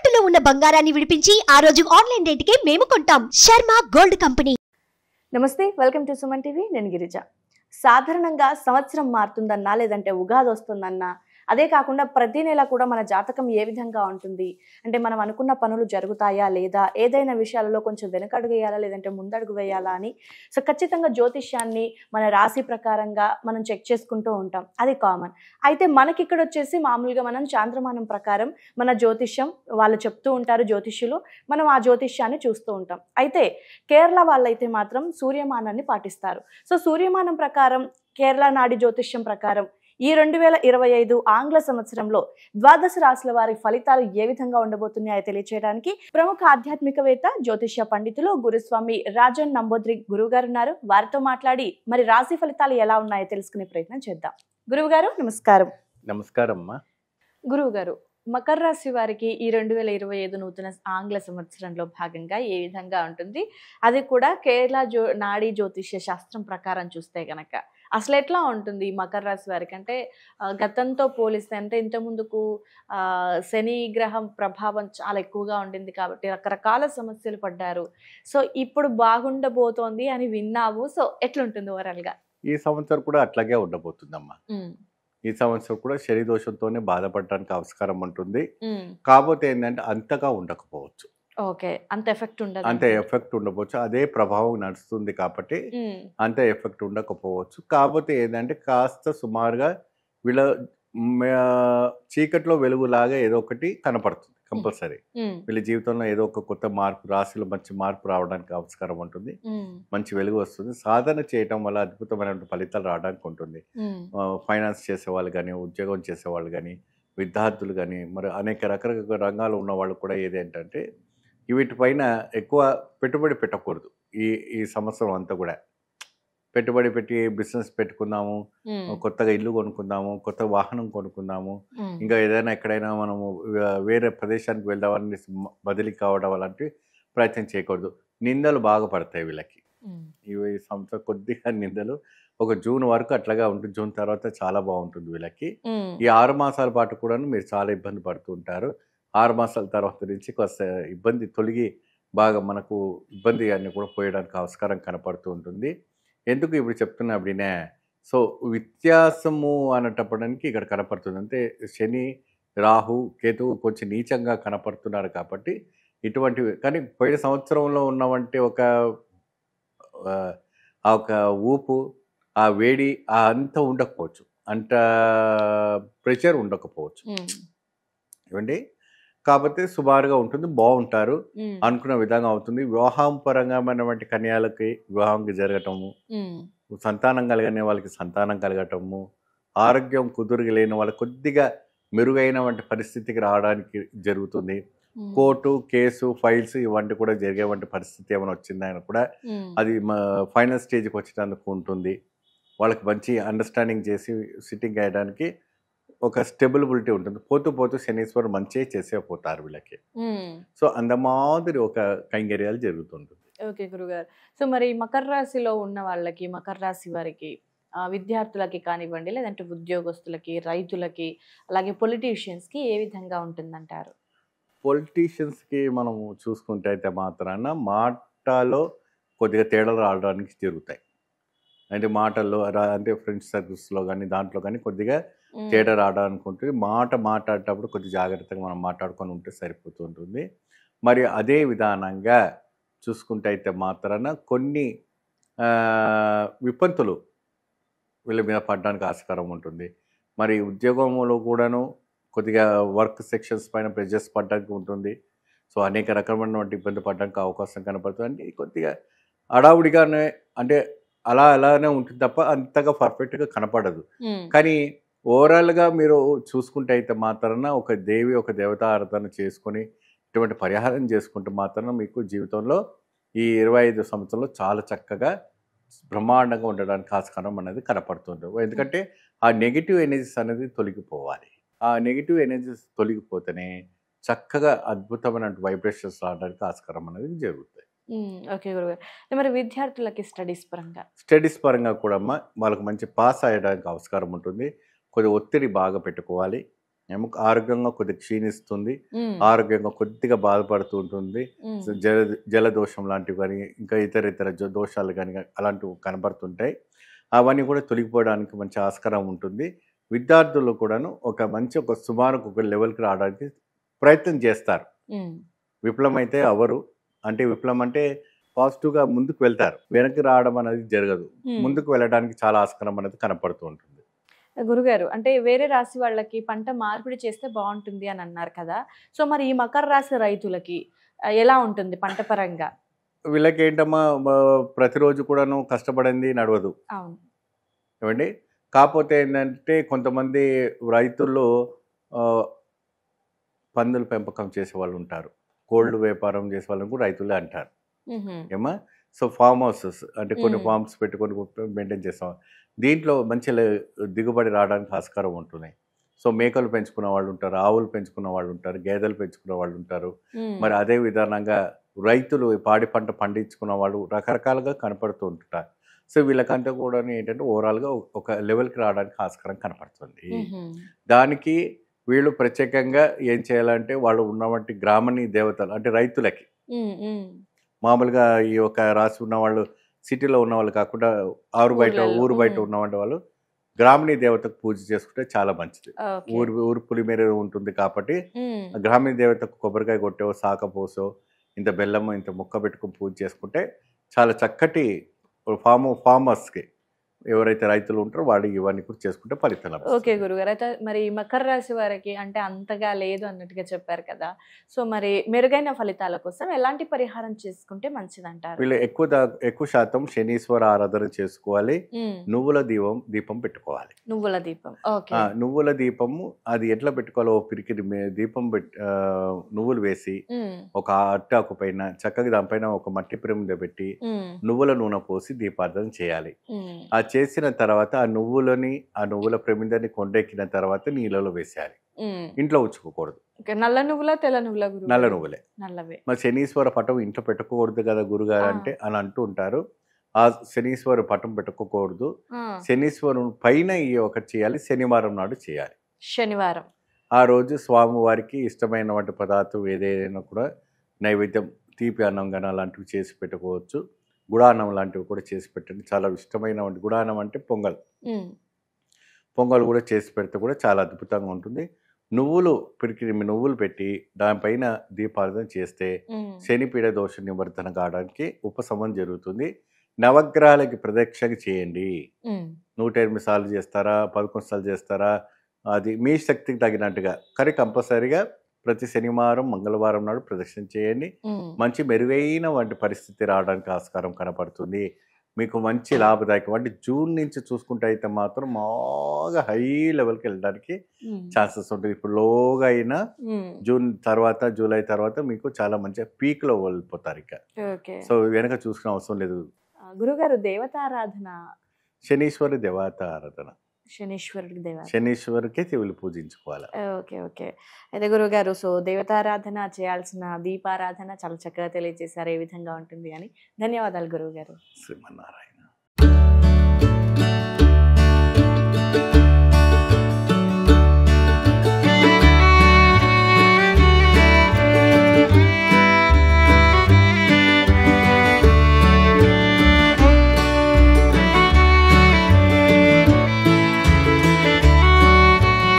తాకట్టులో ఉన్న బంగారాన్ని విడిపించి ఆ రోజు ఆన్లైన్ రేటుకే మేము కొంటాం. Sharma gold company. నమస్తే, వెల్కమ్ టు సుమన్ టీవీ. నేను గిరిజ. సాధారణంగా సంవత్సరం మారుతుందన్నా లేదంటే ఉగాది వస్తుందన్నా, అదే కాకుండా ప్రతి నెల కూడా మన జాతకం ఏ విధంగా ఉంటుంది అంటే మనం అనుకున్న పనులు జరుగుతాయా లేదా, ఏదైనా విషయాలలో కొంచెం వెనకడుగు వేయాలా లేదంటే ముందడుగు వేయాలా అని సో ఖచ్చితంగా జ్యోతిష్యాన్ని మన రాశి ప్రకారంగా మనం చెక్ చేసుకుంటూ ఉంటాం. అది కామన్. అయితే మనకి ఇక్కడ వచ్చేసి మామూలుగా మనం చాంద్రమానం ప్రకారం మన జ్యోతిష్యం వాళ్ళు చెప్తూ ఉంటారు జ్యోతిష్యులు, మనం ఆ జ్యోతిష్యాన్ని చూస్తూ ఉంటాం. అయితే కేరళ వాళ్ళైతే మాత్రం సూర్యమానాన్ని పాటిస్తారు. సో సూర్యమానం ప్రకారం కేరళ నాడి జ్యోతిష్యం ప్రకారం ఈ 2025 ఆంగ్ల సంవత్సరంలో ద్వాదశ రాశుల వారి ఫలితాలు ఏ విధంగా ఉండబోతున్నాయో తెలియచేయడానికి ప్రముఖ ఆధ్యాత్మికవేత్త జ్యోతిష్య పండితులు గురుస్వామి రాజన్ నంబోద్రి గురువు గారు ఉన్నారు. వారితో మాట్లాడి మరి రాశి ఫలితాలు ఎలా ఉన్నాయో తెలుసుకునే ప్రయత్నం చేద్దాం. గురువు గారు నమస్కారం. నమస్కారం అమ్మా. గురువు గారు, మకర రాశి వారికి ఈ 2025 నూతన ఆంగ్ల సంవత్సరంలో భాగంగా ఏ విధంగా ఉంటుంది, అది కూడా కేరళ నాడీ జ్యోతిష్య శాస్త్రం ప్రకారం చూస్తే గనక అసలు ఎట్లా ఉంటుంది మకర రాశి వారికి? అంటే గతంతో పోలిస్తే అంటే ఇంత ముందుకు శని గ్రహం ప్రభావం చాలా ఎక్కువగా ఉండింది కాబట్టి రకరకాల సమస్యలు పడ్డారు. సో ఇప్పుడు బాగుండబోతోంది అని విన్నాము. సో ఎట్లుంటుంది ఓవరాల్ గా? ఈ సంవత్సరం కూడా అట్లాగే ఉండబోతుందమ్మా. ఈ సంవత్సరం కూడా శని దోషంతోనే బాధపడడానికి ఆస్కారం ఉంటుంది. కాకపోతే ఏంటంటే అంతగా ఉండకపోవచ్చు. ఓకే, అంత ఎఫెక్ట్ ఉండదు. అంత ఎఫెక్ట్ ఉండకపోవచ్చు. అదే ప్రభావం నడుస్తుంది కాబట్టి అంత ఎఫెక్ట్ ఉండకపోవచ్చు. కాకపోతే ఏంటంటే కాస్త సుమారుగా వీళ్ళ చీకట్లో వెలుగులాగా ఏదో ఒకటి కనపడుతుంది కంపల్సరీ. వీళ్ళ జీవితంలో ఏదో ఒక కొత్త మార్పు, రాశిలో మంచి మార్పు రావడానికి ఆస్కారం ఉంటుంది. మంచి వెలుగు వస్తుంది. సాధన చేయటం వల్ల అద్భుతమైన ఫలితాలు రావడానికి ఉంటుంది. ఫైనాన్స్ చేసేవాళ్ళు కానీ, ఉద్యోగం చేసేవాళ్ళు కానీ, విద్యార్థులు కానీ, మరి అనేక రకరకాల రంగాలు ఉన్న వాళ్ళు కూడా ఏదేంటంటే వీటిపైన ఎక్కువ పెట్టుబడి పెట్టకూడదు. ఈ సంవత్సరం అంతా కూడా పెట్టుబడి పెట్టి బిజినెస్ పెట్టుకుందాము, కొత్తగా ఇల్లు కొనుక్కుందాము, కొత్త వాహనం కొనుక్కుందాము, ఇంకా ఏదైనా ఎక్కడైనా మనము వేరే ప్రదేశానికి వెళ్దామని బదిలీ కావడం అలాంటి ప్రయత్నం చేయకూడదు. నిందలు బాగా పడతాయి వీళ్ళకి. ఈ సంవత్సరం కొద్దిగా నిందలు ఒక జూన్ వరకు అట్లాగా ఉంటుంది. జూన్ తర్వాత చాలా బాగుంటుంది వీళ్ళకి. ఈ 6 మాసాల పాటు కూడా మీరు చాలా ఇబ్బంది పడుతూ ఉంటారు. 6 మాసాల తర్వాత నుంచి కొంత ఇబ్బంది తొలగి బాగా మనకు ఇబ్బంది అన్ని కూడా పోయడానికి ఆస్కారం కనపడుతూ ఉంటుంది. ఎందుకు ఇప్పుడు చెప్తున్నా అప్పుడే, సో వ్యత్యాసము అనేటప్పటికి ఇక్కడ కనపడుతుంది. అంటే శని, రాహు, కేతు కొంచెం నీచంగా కనపడుతున్నారు కాబట్టి ఇటువంటివి. కానీ పోయిన సంవత్సరంలో ఉన్నవంటి ఒక ఊపు, ఆ వేడి అంత ఉండకపోవచ్చు, అంత ప్రెషర్ ఉండకపోవచ్చు ఏమండి. కాకపోతే సుమారుగా ఉంటుంది, బాగుంటారు, అనుకున్న విధంగా అవుతుంది. వివాహం పరంగా వంటి కన్యాలకి వివాహం జరగటము, సంతానం కలిగిన వాళ్ళకి సంతానం కలగటము, ఆరోగ్యం కుదురుగా లేని వాళ్ళకి కొద్దిగా మెరుగైన వంటి పరిస్థితికి రావడానికి జరుగుతుంది. కోర్టు కేసు ఫైల్స్ ఇవంటి కూడా జరిగే వంటి పరిస్థితి ఏమైనా వచ్చిందని కూడా అది ఫైనల్ స్టేజ్కి వచ్చేటందుకు ఉంటుంది. వాళ్ళకి మంచి అండర్స్టాండింగ్ చేసి సిట్టింగ్ అయ్యడానికి ఒక స్టెబిలిటీ ఉంటుంది. పోతూ పోతూ శనీశ్వరు మంచి చేసే పోతారు వీళ్ళకి. సో అంత మాదిరి ఒక కైంగర్యాలు జరుగుతుంటుంది. ఓకే గురుగారు. సో మరి మకర రాశిలో ఉన్న వాళ్ళకి, మకర రాశి వారికి, విద్యార్థులకి కానివ్వండి, లేదంటే ఉద్యోగస్తులకి, రైతులకి, అలాగే పొలిటీషియన్స్కి ఏ విధంగా ఉంటుందంటారు? పొలిటీషియన్స్కి మనము చూసుకుంటే అయితే మాత్రాన మాటలో కొద్దిగా తేడాలు రావడానికి జరుగుతాయి. అంటే మాటల్లో అంటే ఫ్రెండ్స్ సర్కిల్స్లో కానీ దాంట్లో కానీ కొద్దిగా తేడా రావడానికి ఉంటుంది. మాట్లాడేటప్పుడు కొద్దిగా జాగ్రత్తగా మనం మాట్లాడుకొని ఉంటే సరిపోతుంటుంది. మరి అదే విధానంగా చూసుకుంటే అయితే మాత్రాన కొన్ని విపత్తులు వీళ్ళ మీద పడడానికి ఆస్కారం ఉంటుంది. మరి ఉద్యోగంలో కూడాను కొద్దిగా వర్క్ సెక్షన్స్ పైన ప్రెజర్స్ పడడానికి ఉంటుంది. సో అనేక రకమైనటువంటి ఇబ్బంది పడడానికి అవకాశం కనపడుతుంది. అంటే కొద్దిగా హడావుడిగానే అంటే అలానే ఉంటుంది తప్ప అంతగా పర్ఫెక్ట్గా కనపడదు. కానీ ఓవరాల్గా మీరు చూసుకుంటే అయితే మాత్రాన ఒక దేవత ఆరాధన చేసుకొని ఇటువంటి పరిహారం చేసుకుంటే మాత్రం మీకు జీవితంలో ఈ 25 సంవత్సరంలో చాలా చక్కగా బ్రహ్మాండంగా ఉండడానికి ఆస్కారం అనేది కనపడుతుంది. ఎందుకంటే ఆ నెగిటివ్ ఎనర్జీస్ అనేది తొలగిపోవాలి. ఆ నెగిటివ్ ఎనర్జీస్ తొలగిపోతేనే చక్కగా అద్భుతమైన వైబ్రేషన్స్ రావడానికి ఆస్కారం అనేది జరుగుతాయి. ఓకే గురుగారు. మరి విద్యార్థులకి స్టడీస్ పరంగా కూడా వాళ్ళకి మంచి పాస్ అయ్యడానికి ఆస్కారం ఉంటుంది. కొద్దిగా ఒత్తిడి బాగా పెట్టుకోవాలి. ఎముక ఆరోగ్యంగా కొద్దిగా క్షీణిస్తుంది, ఉమ్, ఆరోగ్యంగా కొద్దిగా బాధపడుతూ ఉంటుంది. ఉమ్, జల జలదోషం లాంటివి కానీ ఇంకా ఇతర దోషాలు కానీ అలాంటివి కనబడుతుంటాయి. అవన్నీ కూడా తొలగిపోవడానికి మంచి ఆస్కారం ఉంటుంది. విద్యార్థులు కూడాను ఒక సుమారుకు ఒక లెవెల్కి రావడానికి ప్రయత్నం చేస్తారు. ఉమ్. విఫలమైతే అవరు. అంటే విఫలం అంటే పాజిటివ్గా ముందుకు వెళ్తారు, వెనక్కి రావడం అనేది జరగదు. ఉమ్. ముందుకు వెళ్ళడానికి చాలా ఆస్కారం అనేది కనపడుతూ ఉంటుంది. గురుగారు, అంటే వేరే రాశి వాళ్ళకి పంట మార్పిడి చేస్తే బాగుంటుంది అని అన్నారు కదా, సో మరి ఈ మకర రాశి రైతులకి ఎలా ఉంటుంది పంట పరంగా? వీళ్ళకి ఏంటమ్మా, ప్రతిరోజు కూడాను కష్టపడింది నడవదు. అవును. ఏమండి, కాకపోతే ఏంటంటే కొంతమంది రైతుల్లో ఆ, పందుల పెంపకం చేసే వాళ్ళు ఉంటారు, కోళ్ళు వ్యాపారం చేసే వాళ్ళని కూడా రైతులే అంటారు. ఉహుం. ఏమా, సో ఫామ్ హౌసెస్ అంటే కొన్ని మ్మ్. ఫార్మ్స్ పెట్టుకొని మెయింటైన్ చేస్తాం. దీంట్లో మంచి దిగుబడి రావడానికి ఆస్కారం ఉంటుంది. సో మేకలు పెంచుకున్న వాళ్ళు ఉంటారు, ఆవులు పెంచుకున్న వాళ్ళు ఉంటారు, గేదెలు పెంచుకున్న వాళ్ళు ఉంటారు. ఉమ్, మరి అదే విధానంగా రైతులు పాడి పంట పండించుకున్న వాళ్ళు రకరకాలుగా కనపడుతూ ఉంటారు. సో వీళ్ళకంటే కూడా ఏంటంటే ఓవరాల్గా ఒక లెవెల్కి రావడానికి ఆస్కారం కనపడుతుంది. ఉహుం. దానికి వీళ్ళు ప్రత్యేకంగా ఏం చేయాలంటే వాళ్ళు ఉన్నటువంటి గ్రామీణ దేవతలు అంటే రైతులకి, ఉమ్, ఉమ్. మామూలుగా ఈ ఒక రాసి ఉన్న వాళ్ళు సిటీలో ఉన్న వాళ్ళు కాకుండా ఊరు బయట ఊర్లలో, ఉన్న వాళ్ళు గ్రామీణ దేవతకు పూజ చేసుకుంటే చాలా మంచిది. ఓకే. ఊరు పులిమేర ఉంటుంది కాబట్టి ఉమ్, గ్రామీణ దేవతకు కొబ్బరికాయ కొట్టో సాకపోసో ఇంత బెల్లము ఇంత ముక్క పెట్టుకుని పూజ చేసుకుంటే చాలా చక్కటి ఫార్మర్స్కి ఎవరైతే రైతులు ఉంటారో వాళ్ళు ఇవన్నీ కూడా చేసుకుంటే ఫలితం ఓకే లభిస్తుంది. గురుగారు, అయితే మరి ఈ మకర రాశి వారికి అంటే అంతగా లేదు అన్నట్టుగా చెప్పారు కదా, సో మరి మెరుగైన ఫలితాల కోసం ఎలాంటి పరిహారం చేసుకుంటే మంచిది అంటారు? వీళ్ళు ఎక్కువ శాతం శనీశ్వర ఆరాధన చేసుకోవాలి. ఉమ్, నువ్వుల దీపం పెట్టుకోవాలి. నువ్వుల దీపం. ఓకే. నువ్వుల దీపము అది ఎట్లా పెట్టుకోవాలో పిరికిది దీపం నువ్వులు వేసి ఉమ్, ఒక అట్టాకు పైన చక్కగా దానిపైన ఒక మట్టి ప్రమిద పెట్టి ఉమ్, నువ్వుల నూనె పోసి దీపార్థన చేయాలి. ఉమ్. ఆ చేసిన తర్వాత ఆ నువ్వుల ప్రమిదని కొండెక్కిన తర్వాత నీళ్ళలో వేసేయాలి. ఉమ్. ఇంట్లో ఉంచుకోకూడదు. ఓకే, నల్ల నువ్వుల తెల్ల నువ్వుల గురు? నల్ల నువ్వులే. నల్లవే. మరి శనీశ్వర పటం ఇంట్లో పెట్టుకోకూడదు కదా గురుగారు అంటే అని అంటూ ఉంటారు. ఆ శనీశ్వర పటం పెట్టుకోకూడదు. ఆ, శనీశ్వరుని పైన ఈ ఒకటి చేయాలి, శనివారం నాడు చేయాలి. శనివారం. ఆ రోజు స్వామివారికి ఇష్టమైనటువంటి పదార్థం ఏదైనా కూడా నైవేద్యం, తీపి అన్నం కానీ అలాంటివి చేసి పెట్టుకోవచ్చు. గుడాన్నం లాంటివి కూడా చేసి పెట్టండి. చాలా ఇష్టమైనటువంటి గుడాన్నం అంటే పొంగల్ ఉమ్, కూడా చేసి పెడితే కూడా చాలా అద్భుతంగా ఉంటుంది. నువ్వులు పెట్టి దానిపైన దీపారాధన చేస్తే ఉమ్. శనిపీడ దోష నివర్ధన కావడానికి ఉపశమనం జరుగుతుంది. నవగ్రహాలకి ప్రదక్షిణ చేయండి. ఉమ్, 108 సార్లు చేస్తారా, 11 సార్లు చేస్తారా, అది మీ శక్తికి తగినట్టుగా. కానీ కంపల్సరీగా ప్రతి శనివారం మంగళవారం నాడు ప్రదక్షిణ చేయండి. ఉమ్. మంచి మెరుగైన వంటి పరిస్థితి రావడానికి ఆస్కారం కనపడుతుంది. మీకు మంచి లాభదాయకం అంటే జూన్ నుంచి చూసుకుంటే అయితే మాత్రం బాగా హై లెవెల్కి వెళ్ళడానికి ఉమ్. ఛాన్సెస్ ఉంటుంది. ఇప్పుడు లోగా అయినా ఉమ్. జూన్ తర్వాత జూలై తర్వాత మీకు చాలా మంచిగా పీక్లో వెళ్ళిపోతారు. ఇక ఓకే. సో వెనక చూసుకునే అవసరం లేదు. గురుగారు, దేవతారాధన? శనీశ్వరి దేవత ఆరాధన, శనీశ్వరుడికి దేవత. శనీశ్వరికి తివులు పూజించుకోవాలి. Okay, okay. అయితే గురుగారు, సో దేవతారాధన చేయాల్సిన దీపారాధన చాలా చక్కగా తెలియజేశారు ఏ విధంగా ఉంటుంది అని. ధన్యవాదాలు గురువుగారు. శ్రీమన్నారాయణ.